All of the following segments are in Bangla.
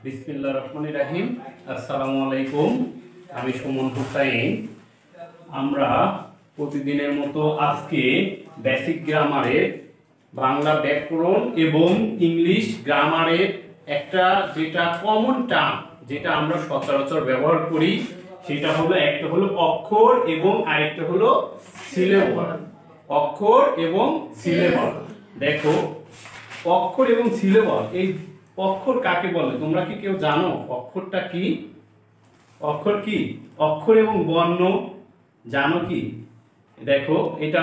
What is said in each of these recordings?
বিসমিল্লাহির রহমানির রহিম। আসসালামু আলাইকুম। আমি সুমন হুসাইন। আমরা প্রতিদিনের মতো আজকে বেসিক গ্রামারের বাংলা ব্যাকরণ এবং ইংলিশ গ্রামারের একটা যেটা কমন টার্ম, যেটা আমরা সচরাচর ব্যবহার করি, সেটা হলো একটা হলো অক্ষর এবং আরেকটা হলো সিলেবল। অক্ষর এবং সিলেবল। দেখো, অক্ষর এবং সিলেবল, এই অক্ষর কাকে বলে তোমরা কি কেউ জানো? অক্ষরটা কি? অক্ষর কি? অক্ষর এবং বর্ণ জানো কি? দেখো, এটা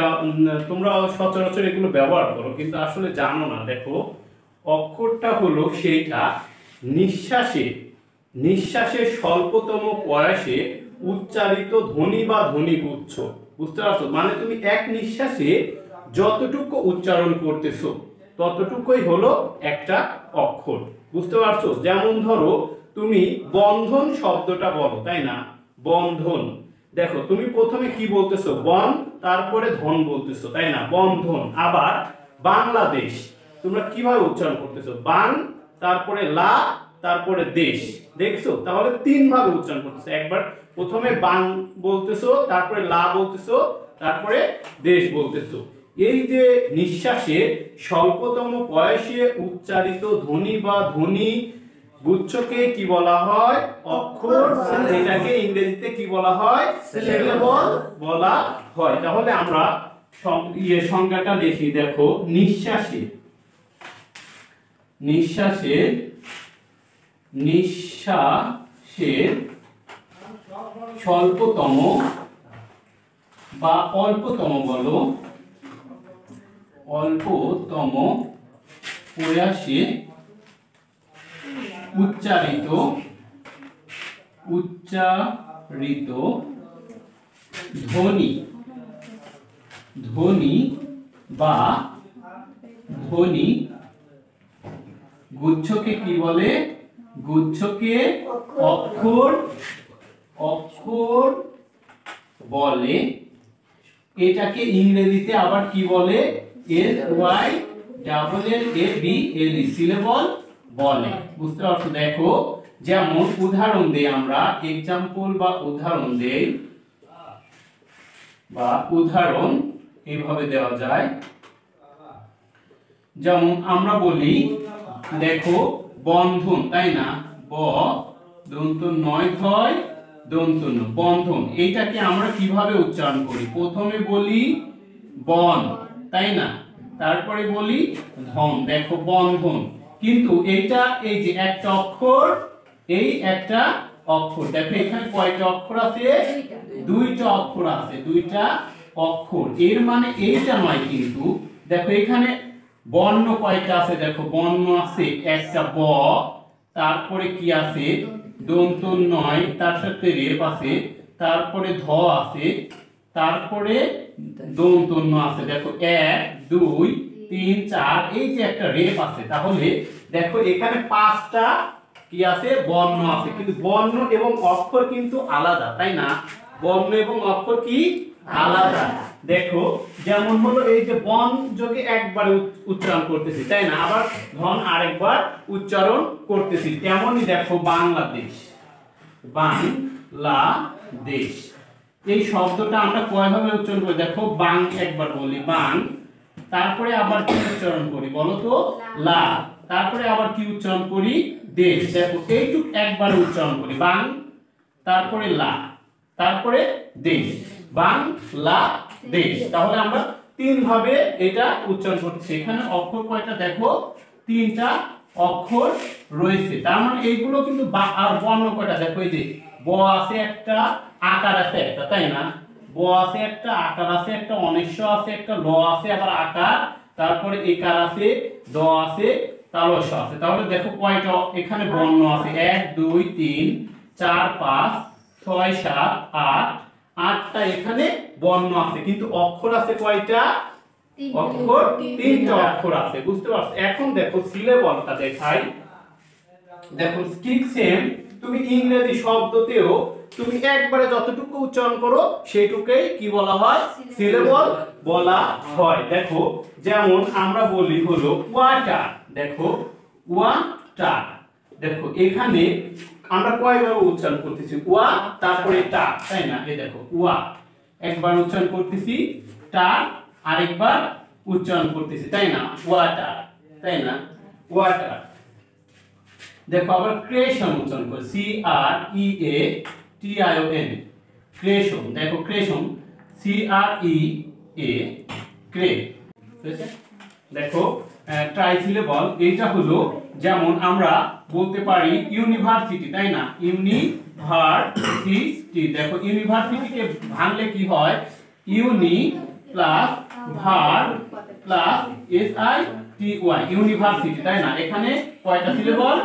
তোমরা সচরাচর এগুলো ব্যবহার করো কিন্তু আসলে জানো না। দেখো, অক্ষরটা হলো সেইটা নিঃশ্বাসের স্বল্পতম প্রয়াসে উচ্চারিত ধ্বনি বা ধ্বনি গুচ্ছ। বুঝতে পারছো? মানে তুমি এক নিঃশ্বাসে যতটুকু উচ্চারণ করতেছো ততটুকুই হলো একটা অক্ষর। বুঝতে পারছো? যেমন ধরো, তুমি বন্ধন শব্দটা বলো, তাই না? বন্ধন। দেখো, তুমি প্রথমে কি বলতেছো? বন, তারপরে ধন বলতেছো, তাই না? বন্ধন। আবার বাংলাদেশ, তোমরা কিভাবে উচ্চারণ করতেছো? বাং, তারপরে লা, তারপরে দেশ। দেখছো? তাহলে তিন ভাবে উচ্চারণ করতেছো। একবার প্রথমে বাং বলতেছো, তারপরে লা বলতেছো, তারপরে দেশ বলতেছো। এই যে নিঃশ্বাসের স্বল্পতম প্রয়াসে উচ্চারিত ধ্বনি বা ধ্বনি গুচ্ছকে কি বলা হয়? অক্ষর। এটাকে ইংরেজিতে কি বলা হয়? সিলেবল বলা হয়। তাহলে আমরা সংজ্ঞাটা দেখি। দেখো, নিঃশ্বাসের স্বল্পতম বা অল্পতম বলো, অল্পতম প্রয়াসে উচ্চারিত ধ্বনি বা ধ্বনি গুচ্ছকে কি বলে? গুচ্ছকে অক্ষর বলে। এটাকে ইংরেজিতে আবার কি বলে? SYLLABLE, সিলেবল বলে। বুঝতে পারছো? দেখো, যেমন উদাহরণ দেই আমরা, এক্সাম্পল বা উদাহরণ দেই, বা উদাহরণ এইভাবে দেওয়া যায়। যেমন আমরা বলি, দেখো, বন্ধন, তাই না? ব দন্ত নয় ধয় দন্ত ন, বন্ধন। এইটাকে আমরা কিভাবে উচ্চারণ করি? প্রথমে বলি বন, তাই না? তারপরে বলি ধন। দেখো, বন্ধন। কিন্তু এইটা, এই যে একটা অক্ষর, এই একটা অক্ষর। দেখো, এখানে কয়টা অক্ষর আছে? দুইটা অক্ষর আছে, দুইটা অক্ষর। এর মানে এইটা নয় কিন্তু। দেখো, এখানে বর্ণ কয়টা আছে? দেখো, বর্ণ আছে একটা ব, তারপরে কি আছে? দন্ত নয়, তার সাথে রেপ আছে, তারপরে ধ আছে, তারপরে দন্ত ন আছে। দেখো, 1 2 3 4, এই যে একটা রেপ আছে। তাহলে দেখো, এখানে 5টা কি আছে? বর্ণ আছে। কিন্তু বর্ণ এবং অক্ষর কিন্তু আলাদা, তাই না? বর্ণ এবং অক্ষর কি আলাদা। দেখো, যেমন হলো এই যে বন যোগে একবার উচ্চারণ করতেছি, তাই না? আবার ধন আরেকবার উচ্চারণ করতেছি। তেমনই দেখো, বাংলাদেশ, বাংলাদেশ, এই শব্দটা আমরা কয়ভাবে উচ্চারণ করি? দেখো, বাং একবার বলি, বাং, তারপরে আবার কি উচ্চারণ করি বলো তো? লা, তারপরে আবার কি উচ্চারণ করি? দেশ। দেখো, এইটুক একবার উচ্চারণ করি, বাং, তারপরে লা, তারপরে দেশ, বাংলা দেশ। তাহলে আমরা তিন ভাবে এটা উচ্চারণ করতেছি। এখানে অক্ষর কয়টা? দেখো, 3টা অক্ষর রয়েছে। তার মানে এইগুলো কিন্তু। আর বর্ণ কয়টা? দেখো, এই যে ব আছে একটা, আকার আছে একটা, তাই না? ব আছে একটা, আকার আছে একটা, অনিশ্চ আছে একটা, ল আছে আবার আকার, তারপরে একার আছে, দ আছে, তালস্য আছে। তাহলে দেখো কয়টা এখানে বর্ণ আছে? 1 2 3 4 5 6 7 8, 8টা এখানে বর্ণ আছে। কিন্তু অক্ষর আছে কয়টা? অক্ষর 3টা অক্ষর আছে। বুঝতে পারছো? এখন দেখো, সিলেবলটা দেখাই। দেখো, ঠিক সেম তুমি ইংরেজি শব্দতেও তুমি একবারে যতটুকু উচ্চারণ করো সেটুকুই কি বলা হয়? সিলেবল বলা হয়। দেখো, যেমন আমরা বলি হলো ওয়াটার। দেখো, ওয়াটার। দেখো এখানে আমরা কয়ভাবে উচ্চারণ করতেছি ওয়া তারপরে টা, তাই না? এই দেখো ওয়া একবার উচ্চারণ করতেছি, টা আরেকবার উচ্চারণ করতেছি, তাই না? ওয়াটার, তাই না? ওয়াটার। দেখো আবার ক্রেশন উচ্চারণ করি, C R E A T I O N, creation. দেখো ক্রেশন, সি আর ই এ ক্রে, বুঝেছো? দেখো ট্রাইসিলেবল, এইটা হলো যেমন আমরা বলতে পারি ইউনিভার্সিটি, তাই না? ইউনিভার্সিটি। দেখো ইউনিভার্সিটিকে ভাঙলে কি হয়? Uni plus ver plus S I T Y, university, তাই না? এখানে কয়টা সিলেবল?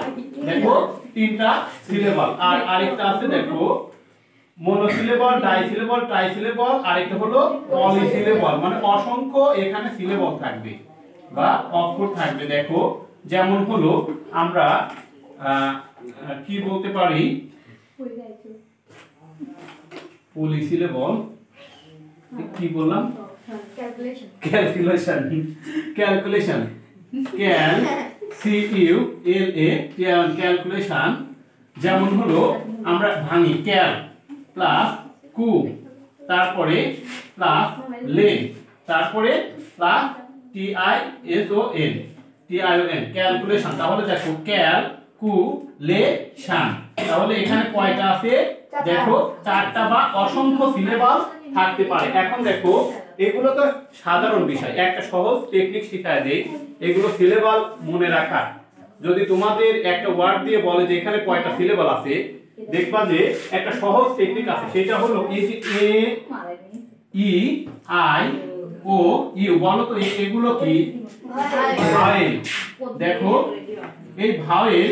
দেখো তিনটা সিলেবল। আর আরেকটা আছে দেখো মনোসিলেবল, ডাইসিলেবল, ট্রাইসিলেবল, আরেকটা হলো পলিসিলেবল, মানে অসংখ্য এখানে সিলেবল থাকবে বা অক্ষর থাকবে। দেখো যেমন হলো আমরা কি বলতে পারি, পলিসিলেবল, কি বললাম? Calculation, calculation, cal C U L A calculation. যেমন হলো আমরা ভাঙি, ক্যাল প্লাস কু, তারপরে প্লাস লেন, তারপরে plus T I S O N, calculation. তাহলে দেখো ক্যাল কু লে শান, তাহলে এখানে কয়টা আছে? দেখো চারটা বা অসংখ্য সিলেবাস থাকতে পারে। এখন দেখো এগুলো তো সাধারণ বিষয়, একটা সহজ টেকনিক শিখায় দেই এগুলো সিলেবাস মনে রাখার। যদি তোমাদের একটা ওয়ার্ড দিয়ে বলে যে এখানে কয়টা সিলেবাস আছে, দেখবা যে একটা সহজ টেকনিক আছে, সেটা হলো এই যে এ ই আই ও ইউ, বলো তো এগুলো কি? ভাওয়েল। দেখো এই ভাওয়েল,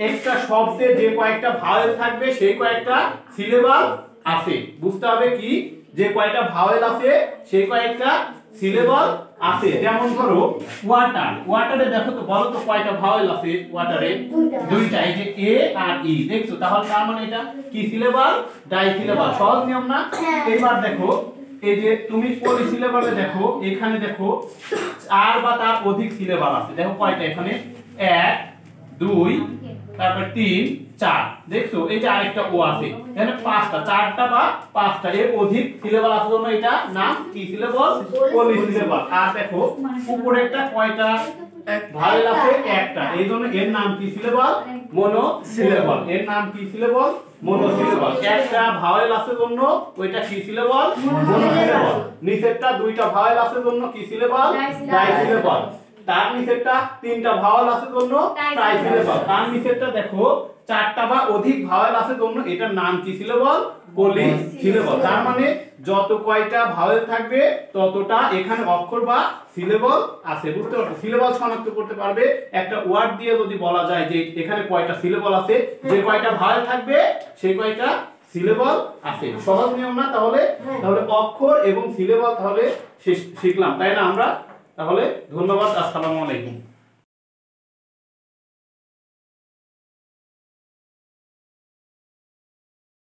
একটা শব্দে যে কয়েকটা ভাওয়েল থাকবে সেই কয়েকটা সিলেবাস আছে। বুঝতে হবে কি, যে কয়টা ভাওয়েল আছে সেই কয়েকটা সিলেবাস আছে। যেমন ধরো ওয়াটার, ওয়াটারে দেখো তো, বলো তো কয়টা ভাওয়েল আছে ওয়াটারে? দুইটা, এই যে এ আর ই, দেখছো? তাহলে তার মানে এটা কি সিলেবাস? ডাইসিলেবাস। সহজ নিয়ম না? এবার দেখো এই যে তুমি পলিসিলেবাসে দেখো, এখানে দেখো 4 বা তার অধিক সিলেবাস আছে। দেখো কয়টা এখানে? 1 2 তারপর 3 4, দেখছো? এই যে আরেকটা ও আছে, এখানে 5টা, 4টা বা 5টা এর অধিক সিলেবাস আছে জন্য এটা নাম কি সিলেবাস? পলিসিলেবাস। আর দেখো উপরে একটা কয়টা ভাওয়েল আছে? একটা, এই জন্য এর নাম কি সিলেবাস? মনোসিলেবাস। এর নাম কি সিলেবাস? মনোসিলেবাস। একটা ভাওয়েল আছে জন্য ওইটা কি সিলেবাস? মনোসিলেবাস। নিচেরটা দুইটা ভাওয়েল আছে জন্য কি সিলেবাস? ডাইসিলেবাস। তার নিচেরটা তিনটা ভাওয়েল আছে জন্য ট্রাইসিলেবাস। তার নিচেরটা দেখো 4টা বা অধিক ভাওয়েল আছে জন্য এটার নাম কি সিলেবাস? পলিসিলেবাস। তার মানে যত কয়টা ভাওয়েল থাকবে ততটা এখানে অক্ষর বা সিলেবাস আছে। বুঝতে পারছো? সিলেবাস শনাক্ত করতে পারবে একটা ওয়ার্ড দিয়ে যদি বলা যায় যে এখানে কয়টা সিলেবাস আছে, যে কয়টা ভাওয়েল থাকবে সেই কয়টা সিলেবাস আছে। সহজ নিয়ম না? তাহলে অক্ষর এবং সিলেবাস তাহলে শিখলাম, তাই না আমরা? তাহলে ধন্যবাদ, আসসালামু আলাইকুম।